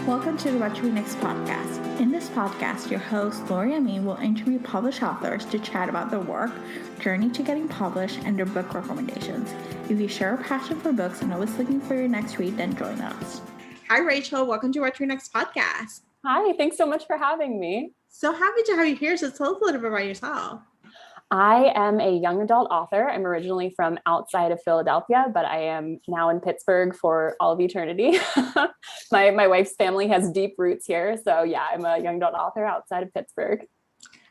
Welcome to the What to Read Next podcast. In this podcast, your host, Lori Amin, will interview published authors to chat about their work, journey to getting published, and their book recommendations. If you share a passion for books and always looking for your next read, then join us. Hi, Rachel. Welcome to What to Read Next podcast. Hi, thanks so much for having me. So happy to have you here. So tell us a little bit about yourself. I am a young adult author. I'm originally from outside of Philadelphia, but I am now in Pittsburgh for all of eternity. My wife's family has deep roots here. So yeah, I'm a young adult author outside of Pittsburgh.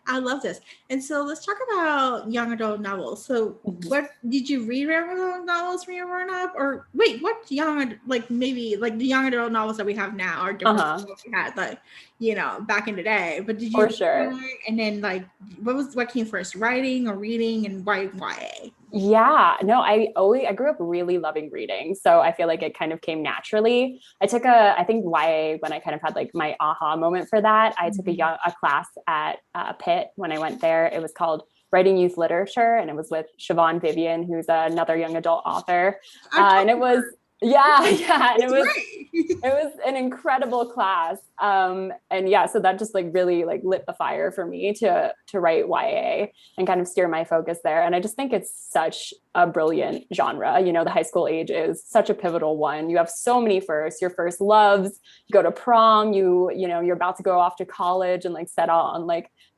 I love this. And so let's talk about young adult novels. So what did you read young adult novels when you were growing up? Or wait, what young, maybe the young adult novels that we have now are different from what we had, back in the day. But did you For sure. And then what came first, writing or reading, and why YA? Yeah, no, I grew up really loving reading. So I feel like it kind of came naturally. I took I think YA when I kind of had like my aha moment for that. I took a class at Pitt when I went there. It was called Writing Youth Literature, and it was with Siobhan Vivian, who's another young adult author. And it was, and it was an incredible class. And yeah, so that just really lit the fire for me to write YA and kind of steer my focus there. And I just think it's such a brilliant genre. You know, the high school age is such a pivotal one. You have so many firsts, your first loves, you go to prom, you're about to go off to college and set out on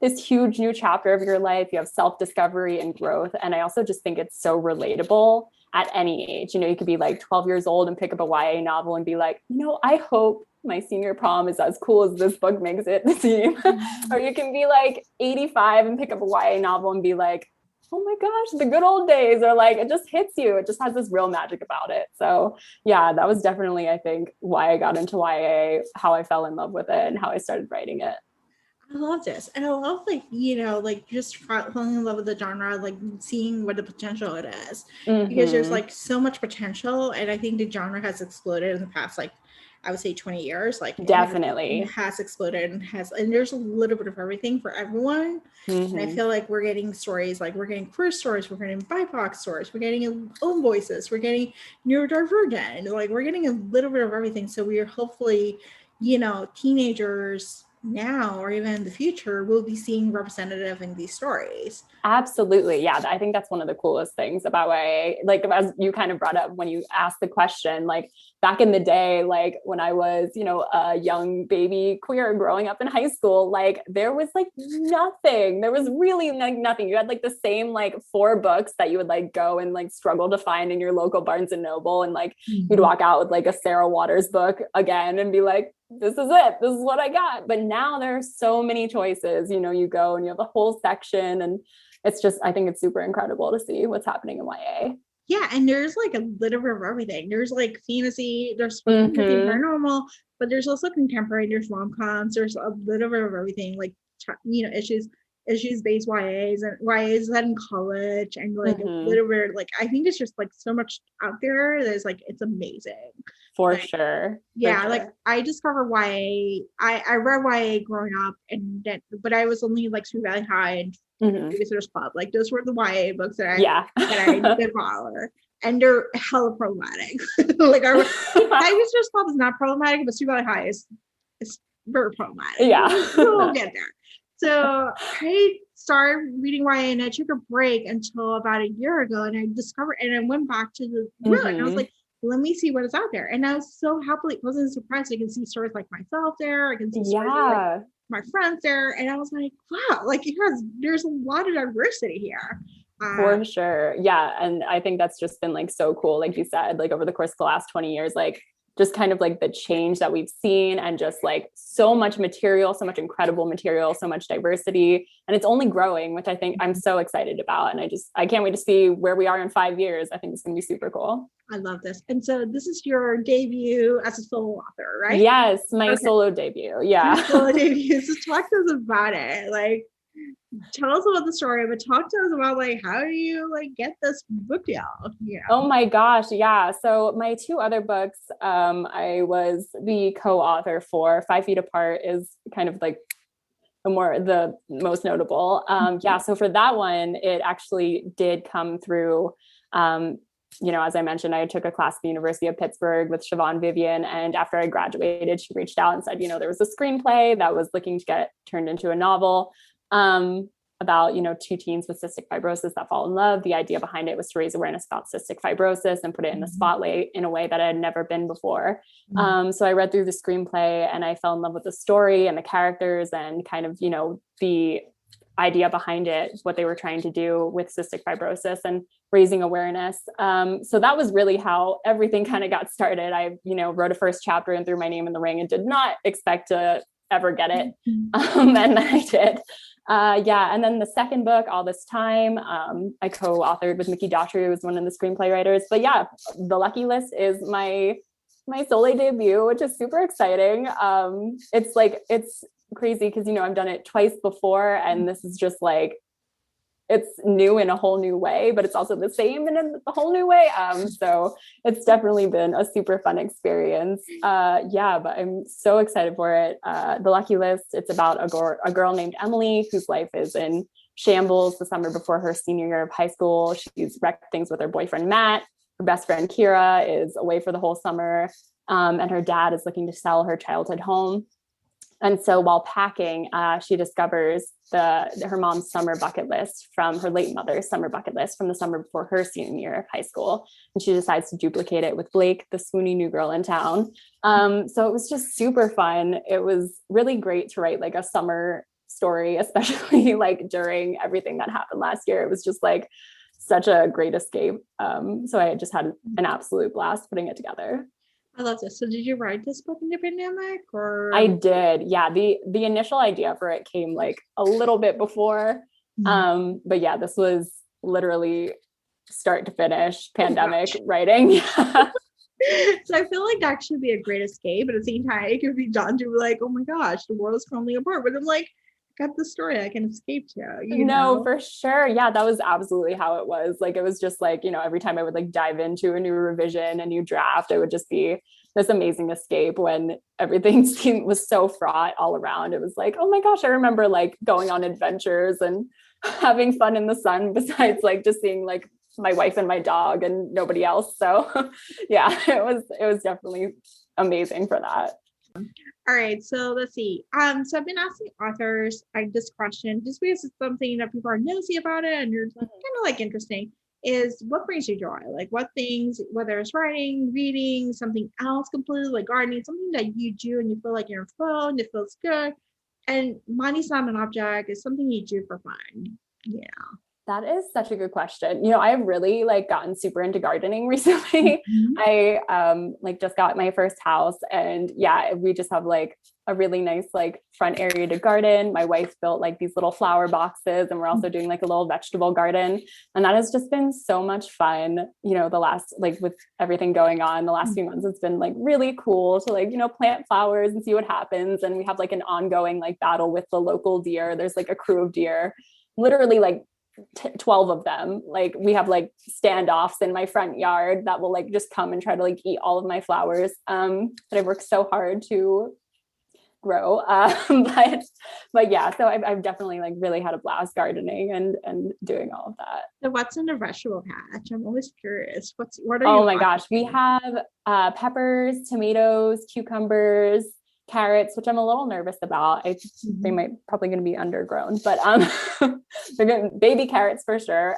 this huge new chapter of your life. You have self-discovery and growth. And I also just think it's so relatable at any age. You could be 12 years old and pick up a YA novel and be like, I hope my senior prom is as cool as this book makes it seem. Or you can be 85 and pick up a YA novel and be like, oh my gosh, the good old days. Or it just hits you. It just has this real magic about it. So yeah, that was definitely, I think, why I got into YA, how I fell in love with it, and how I started writing it. I love this. And I love, just falling in love with the genre, seeing what the potential it is. Because there's, so much potential. And I think the genre has exploded in the past, I would say 20 years. Definitely. It has exploded and there's a little bit of everything for everyone. And I feel like we're getting stories, we're getting queer stories, we're getting BIPOC stories, we're getting own voices, we're getting neurodivergent, we're getting a little bit of everything. So we are hopefully, teenagers now or even in the future will be seeing representative in these stories. Absolutely. Yeah. I think that's one of the coolest things about YA. As you kind of brought up when you asked the question, back in the day, when I was, a young baby queer growing up in high school, there was nothing. There was really nothing. You had the same 4 books that you would go and struggle to find in your local Barnes and Noble. And you'd walk out with a Sarah Waters book again and be like, this is it. This is what I got. But now there are so many choices. You go and you have a whole section, and it's just, I think it's super incredible to see what's happening in YA. Yeah, and there's a little bit of everything. There's fantasy, there's paranormal, but there's also contemporary, there's rom-coms, there's a little bit of everything, issues-based YAs and YAs that in college, and a little bit I think it's just so much out there. There's it's amazing. For sure. Yeah, for sure. I discovered YA. I read YA growing up, and then, but I was only Sweet Valley High and Babysitter's Club. Those were the YA books that I did follow. And they're hella problematic. Babysitter's Club is not problematic, but Sweet Valley High is very problematic. Yeah. We'll get there. So I started reading YA, and I took a break until about a year ago, and I discovered, and I went back to the book, and I was like, let me see what is out there. And I was so happily, wasn't surprised. I can see stories like myself there. I can see stories like my friends there. And I was like, wow, there's a lot of diversity here. For sure. Yeah. And I think that's just been so cool. Like you said, over the course of the last 20 years, just kind of the change that we've seen, and just so much material, so much incredible material, so much diversity, and it's only growing, which I think I'm so excited about. And I can't wait to see where we are in 5 years. I think it's going to be super cool. I love this. And so this is your debut as a solo author, right? Yes. My solo debut. Yeah. Your solo debut. So talk to us about it. Tell us about the story, but talk to us about how do you get this book deal? Oh my gosh. Yeah. So my 2 other books, I was the co-author for. 5 Feet Apart is kind of the most notable. Yeah. So for that one, it actually did come through as I mentioned, I took a class at the University of Pittsburgh with Siobhan Vivian. And after I graduated, she reached out and said, there was a screenplay that was looking to get turned into a novel about, two teens with cystic fibrosis that fall in love. The idea behind it was to raise awareness about cystic fibrosis and put it in the spotlight in a way that had never been before. So I read through the screenplay and I fell in love with the story and the characters and kind of, the idea behind it, what they were trying to do with cystic fibrosis and raising awareness. So that was really how everything kind of got started. I, wrote a first chapter and threw my name in the ring and did not expect to ever get it. And then I did. And then the second book, All This Time, I co-authored with Mickey Daughtry, who was one of the screenplay writers. But yeah, The Lucky List is my solo debut, which is super exciting. It's crazy because, I've done it twice before, and this is just like, it's new in a whole new way, but it's also the same in a whole new way. So it's definitely been a super fun experience. But I'm so excited for it. The Lucky List, it's about a girl named Emily whose life is in shambles the summer before her senior year of high school. She's wrecked things with her boyfriend, Matt. Her best friend, Kira, is away for the whole summer. And her dad is looking to sell her childhood home. And so while packing, she discovers her mom's summer bucket list from her late mother's summer bucket list from the summer before her senior year of high school. And she decides to duplicate it with Blake, the swoony new girl in town. So it was just super fun. It was really great to write like a summer story, especially like during everything that happened last year. It was just like such a great escape. So I just had an absolute blast putting it together. I love this. So did you write this book in the pandemic or? I did. Yeah. The initial idea for it came like a little bit before. But yeah, this was literally start to finish pandemic writing. So I feel like that should be a great escape, but at the same time, it could be done to like, oh my gosh, the world is crumbling apart. But I'm like, I got the story I can escape to. No, for sure. Yeah, that was absolutely how it was. Like, it was just like, every time I would like dive into a new revision, a new draft, it would just be this amazing escape when everything was so fraught all around. It was like, oh my gosh, I remember like going on adventures and having fun in the sun besides like just seeing like my wife and my dog and nobody else. So yeah, it was definitely amazing for that. All right, so let's see. So I've been asking authors this question just because it's something that people are nosy about it and you're kind of like interesting, is what brings you joy? Like what things, whether it's writing, reading, something else completely like gardening, something that you do and you feel like you're in flow and it feels good. And money's not an object, it's something you do for fun. Yeah. That is such a good question. I've really like gotten super into gardening recently. I like just got my first house and yeah, we just have like a really nice like front area to garden. My wife built like these little flower boxes and we're also doing like a little vegetable garden. And that has just been so much fun. The last, like with everything going on the last few months, it's been like really cool to like, plant flowers and see what happens. And we have like an ongoing like battle with the local deer. There's like a crew of deer, literally like 12 of them. Like we have like standoffs in my front yard that will like just come and try to like eat all of my flowers that I've worked so hard to grow. But yeah, so I've definitely like really had a blast gardening and doing all of that. So what's in the vegetable patch? I'm always curious. What are Oh my gosh, we have peppers, tomatoes, cucumbers, carrots, which I'm a little nervous about. They might probably going to be undergrown, but they're getting baby carrots for sure.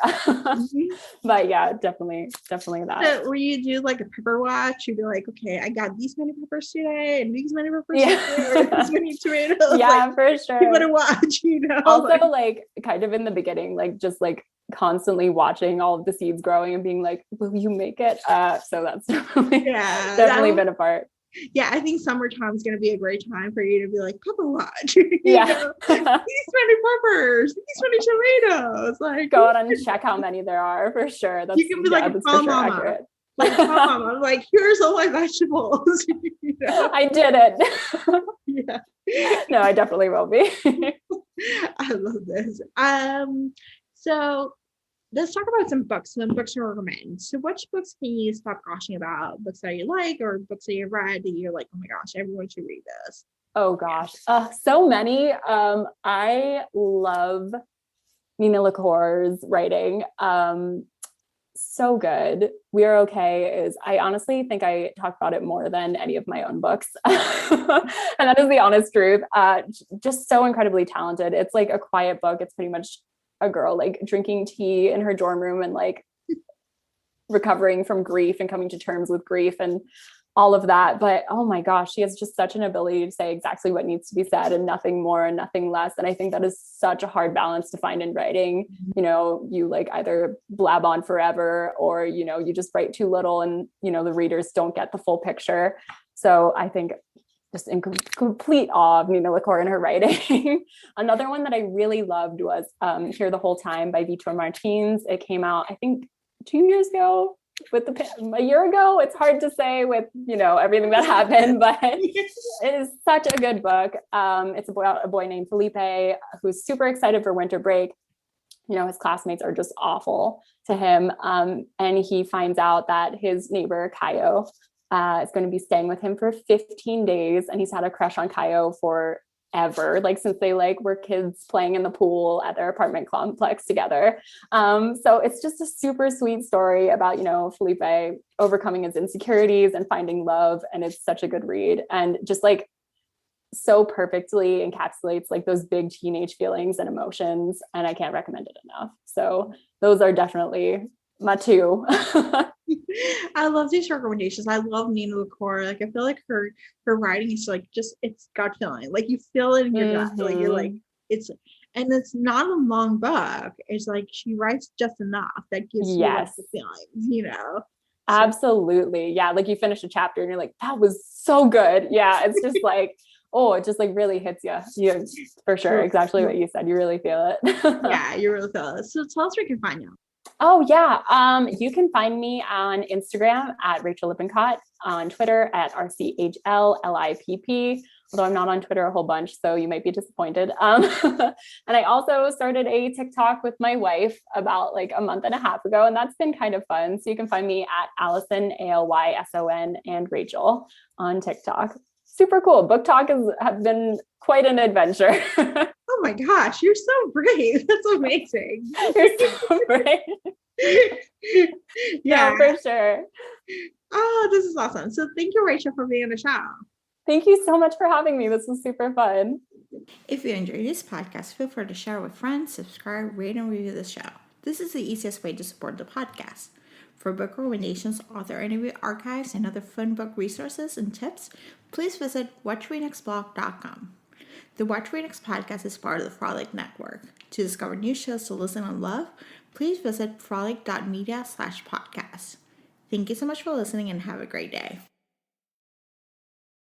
But yeah, definitely that. So when you do like a pepper watch, you'd be like, okay, I got these many peppers today and these many peppers today, or these many tomatoes. Yeah, like, for sure. You better watch, Also, like kind of in the beginning, like just like constantly watching all of the seeds growing and being like, will you make it? So that's definitely been a part. Yeah, I think summertime is going to be a great time for you to be like, pepper watch. Yeah. These many peppers, these many tomatoes. Like, go out and check how many there are for sure. That's, you can be like, oh, mama. Accurate. Like, mama. I'm like, here's all my vegetables. I did it. Yeah. No, I definitely will be. I love this. So let's talk about some books you recommend. So which books can you stop gushing about? Books that you like or books that you read that you're like, oh my gosh, everyone should read this. Oh gosh. So many. I love Nina LaCour's writing. So good. We Are Okay is, I honestly think I talk about it more than any of my own books. And that is the honest truth. Just so incredibly talented. It's like a quiet book. It's pretty much a girl like drinking tea in her dorm room and like recovering from grief and coming to terms with grief and all of that. But oh my gosh, she has just such an ability to say exactly what needs to be said and nothing more and nothing less. And I think that is such a hard balance to find in writing. You know, you like either blab on forever or, you know, you just write too little and, you know, the readers don't get the full picture. So I think just in complete awe of Nina LaCour and her writing. Another one that I really loved was Here the Whole Time by Vitor Martins. It came out, I think, 2 years ago. A year ago, it's hard to say with, you know, everything that happened, but it is such a good book. It's about a boy named Felipe who's super excited for winter break. You know, his classmates are just awful to him. And he finds out that his neighbor, Caio, is going to be staying with him for 15 days. And he's had a crush on Caio for ever, like since they like were kids playing in the pool at their apartment complex together. So it's just a super sweet story about, you know, Felipe overcoming his insecurities and finding love. And it's such a good read and just like so perfectly encapsulates like those big teenage feelings and emotions. And I can't recommend it enough. So those are definitely my two. I love these recommendations. I love Nina LaCour. Like I feel like her writing is like just it's gut feeling. Like you feel it in your gut. Like you're like it's and it's not a long book. It's like she writes just enough that gives you like the feelings, you know. Absolutely. Yeah. Like you finish a chapter and you're like, that was so good. Yeah. It's just like, oh, it just like really hits you. Yeah, for sure. Exactly what you said. You really feel it. Yeah, you really feel it. So tell us where you can find you. Oh yeah. You can find me on Instagram at Rachael Lippincott, on Twitter at RCHLLIPP, although I'm not on Twitter a whole bunch, so you might be disappointed. And I also started a TikTok with my wife about like a month and a half ago, and that's been kind of fun. So you can find me at Allison, ALYSON, and Rachel on TikTok. Super cool. Book talk has been quite an adventure. Oh my gosh, you're so brave. That's amazing. You're so brave. Yeah, no, for sure. Oh, this is awesome. So thank you, Rachel, for being on the show. Thank you so much for having me. This was super fun. If you enjoyed this podcast, feel free to share with friends, subscribe, rate, and review the show. This is the easiest way to support the podcast. For book recommendations, author interview archives, and other fun book resources and tips, please visit WhatchWeNextBlog.com. The Watch Read Next podcast is part of the Frolic Network. To discover new shows to listen and love, please visit frolic.media/podcast. Thank you so much for listening and have a great day.